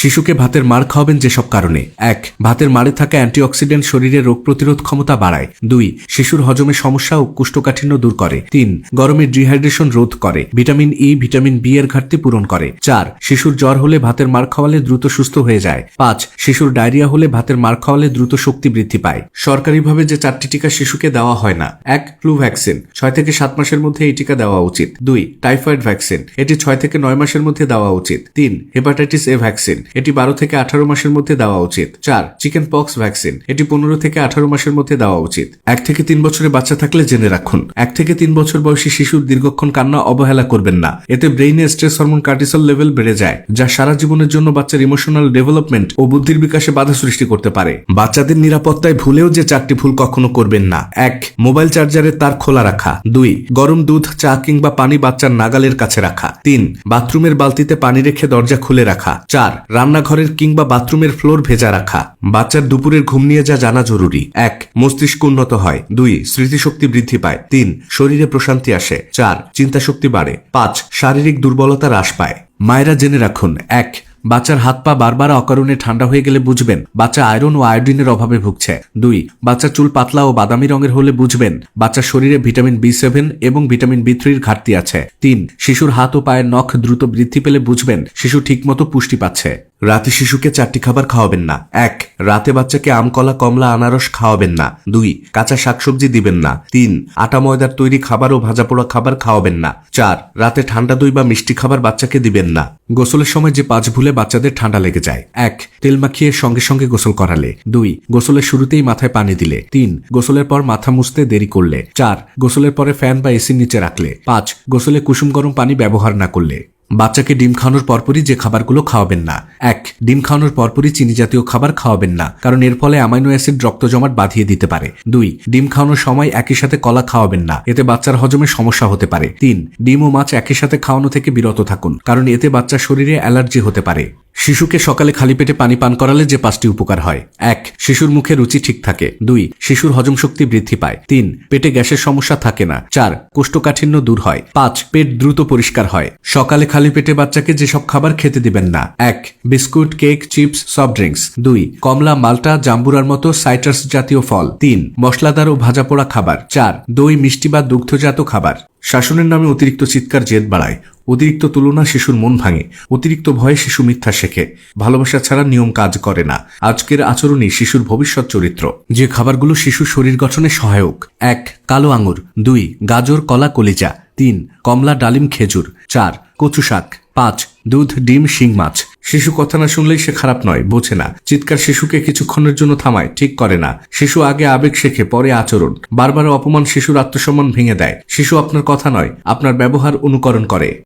শিশুকে ভাতের মাড় খাওয়াবেন যেসব কারণে। ১. ভাতের মাড়ে থাকা অ্যান্টিঅক্সিডেন্ট শরীরের রোগ প্রতিরোধ ক্ষমতা বাড়ায়। 2. শিশুর হজমে সমস্যা ও কোষ্ঠকাঠিন্য দূর করে। 3. গরমের ডিহাইড্রেশন রোধ করে। ভিটামিন ই, ভিটামিন বি এর ঘাটতি পূরণ করে। 4. শিশুর জ্বর হলে ভাতের মাড় খাওয়ালে দ্রুত সুস্থ হয়ে যায়। 5. শিশুর ডায়রিয়া হলে ভাতের মাড় খাওয়ালে দ্রুত শক্তি বৃদ্ধি পায়। সরকারিভাবে যে 4টি টিকা শিশুকে দেওয়া হয় না। 1. ফ্লু ভ্যাকসিন, 6 থেকে 7 মাসের মধ্যে এই টিকা দেওয়া উচিত। 2. টাইফয়েড ভ্যাকসিন, এটি 6 থেকে 9 মাসের মধ্যে দেওয়া উচিত। 3. হেপাটাইটিস এ ভ্যাকসিন, এটি 12 থেকে 18 মাসের মধ্যে দেওয়া উচিত। 4. চিকেন পক্স ভ্যাকসিন, এটি 15 থেকে 18 মাসের মধ্যে দেওয়া উচিত। 1 থেকে 3 বছরের বাচ্চা থাকলে জেনে রাখুন, 1 থেকে 3 বছর বয়সী শিশুর দীর্ঘক্ষণ কান্না অবহেলা করবেন না। এতে ব্রেইনে স্ট্রেস হরমোন কর্টিসল লেভেল বেড়ে যায়, যা সারা জীবনের জন্য বাচ্চার ইমোশনাল ডেভেলপমেন্ট ও বুদ্ধির বিকাশে বাধা সৃষ্টি করতে পারে। বাচ্চাদের নিরাপত্তায় ভুলেও যে 4টি ভুল কখনো করবেন না। 1. মোবাইল চার্জারের তার খোলা রাখা। 2. গরম দুধ, চা কিংবা পানি বাচ্চার নাগালের কাছে রাখা। 3. বাথরুমের বালতিতে পানি রেখে দরজা খুলে রাখা। 4. রান্নাঘরের কিংবা বাথরুমের ফ্লোর ভেজা রাখা। বাচ্চার দুপুরের ঘুম নিয়ে যা জানা জরুরি। 1. মস্তিষ্ক উন্নত হয়। 2. স্মৃতিশক্তি বৃদ্ধি পায়। 3. শরীরে প্রশান্তি আসে। 4. চিন্তাশক্তি বাড়ে। 5. শারীরিক দুর্বলতা হ্রাস পায়। মায়েরা জেনে রাখুন, 1. বাচ্চার হাত পা বারবার অকারণে ঠান্ডা হয়ে গেলে বুঝবেন বাচ্চা আয়রন ও আয়োডিনের অভাবে ভুগছে। 2. বাচ্চার চুল পাতলা ও বাদামি রঙের হলে বুঝবেন বাচ্চার শরীরে ভিটামিন B7 এবং ভিটামিন B3 এর ঘাটতি আছে। 3. শিশুর হাত ও পায়ের নখ দ্রুত বৃদ্ধি পেলে বুঝবেন শিশু ঠিকমতো পুষ্টি পাচ্ছে। রাতে শিশুকে 4টি খাবার খাওয়াবেন না। 1. রাতে বাচ্চাকে আম, কলা, কমলা, আনারস খাওয়াবেন না। 2. কাঁচা শাকসবজি দিবেন না। 3. আটা ময়দার তৈরি খাবার ও ভাজা পোড়া খাবার খাওয়াবেন না। 4. রাতে ঠান্ডা দই বা মিষ্টি খাবার বাচ্চাকে দিবেন না। গোসলের সময় যে 5 ভুলে বাচ্চাদের ঠান্ডা লেগে যায়। 1. তেল মাখিয়ে সঙ্গে সঙ্গে গোসল করালে। 2. গোসলের শুরুতেই মাথায় পানি দিলে। 3. গোসলের পর মাথা মুছতে দেরি করলে। 4. গোসলের পরে ফ্যান বা এসির নিচে রাখলে। 5. গোসলে কুসুম গরম পানি ব্যবহার না করলে। বাচ্চাকে ডিম খাওয়ানোর পরপরই যে খাবারগুলো খাওয়াবেন না। 1. ডিম খাওয়ানোর পরপরই চিনি জাতীয় খাবার খাওয়াবেন না, কারণ এর ফলে অ্যামাইনো অ্যাসিড রক্ত জমাট বাঁধিয়ে দিতে পারে। 2. ডিম খাওয়ানোর সময় একই সাথে কলা খাওয়াবেন না, এতে বাচ্চার হজমে সমস্যা হতে পারে। 3. ডিম ও মাছ একই সাথে খাওয়ানো থেকে বিরত থাকুন, কারণ এতে বাচ্চার শরীরে অ্যালার্জি হতে পারে। শিশুকে সকালে খালি পেটে পানি পান করালে যে 5টি উপকার হয়। 1. শিশুর মুখে রুচি ঠিক থাকে। 2. শিশুর হজম শক্তি বৃদ্ধি পায়। 3. পেটে গ্যাসের সমস্যা থাকে না। 4. কোষ্ঠকাঠিন্য দূর হয়। 5. পেট দ্রুত পরিষ্কার হয়। সকালে খালি পেটে বাচ্চাকে যেসব খাবার খেতে দিবেন না। 1. Biscuit, cake, chips, soft drinks. 2. কমলা, মাল্টা, জাম্বুরার মতো সাইট্রাস জাতীয় ফল। 3. মশলাদার ও ভাজা পোড়া খাবার। 4. দই, মিষ্টি বা দুগ্ধজাত খাবার। শাসনের নামে অতিরিক্ত চিৎকার জেদ বাড়ায়। অতিরিক্ত তুলনা শিশুর মন ভাঙে। অতিরিক্ত ভয়ে শিশু মিথ্যা শেখে। ভালোবাসা ছাড়া নিয়ম কাজ করে না। আজকের আচরণই শিশুর ভবিষ্যৎ চরিত্র। যে খাবারগুলো শিশুর শরীর গঠনে সহায়ক। 1. কালো আঙুর। 2. গাজর, কলা, কলিজা। 3. কমলা, ডালিম, খেজুর। 4. কচু শাক। 5. দুধ, ডিম, শিং মাছ। শিশু কথা না শুনলেই সে খারাপ নয়, বোঝে না। চিৎকার শিশুকে কিছুক্ষণের জন্য থামায়, ঠিক করে না। শিশু আগে আবেগ শেখে, পরে আচরণ। বারবার অপমান শিশুর আত্মসম্মান ভেঙে দেয়। শিশু আপনার কথা নয়, আপনার ব্যবহার অনুকরণ করে।